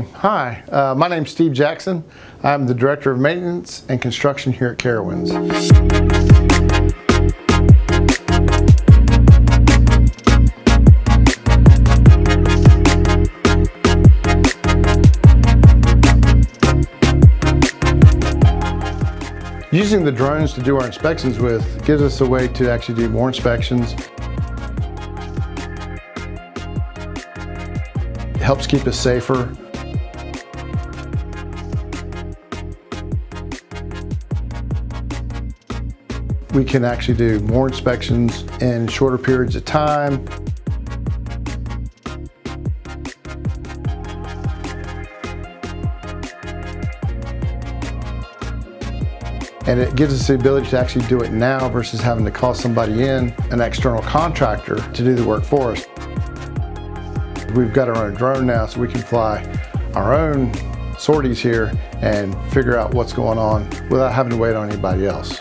Hi, my name's Steve Jackson. I'm the Director of Maintenance and Construction here at Carowinds. Using the drones to do our inspections with gives us a way to actually do more inspections. It helps keep us safer. We can actually do more inspections in shorter periods of time. And it gives us the ability to actually do it now versus having to call somebody in, an external contractor, to do the work for us. We've got our own drone now, so we can fly our own sorties here and figure out what's going on without having to wait on anybody else.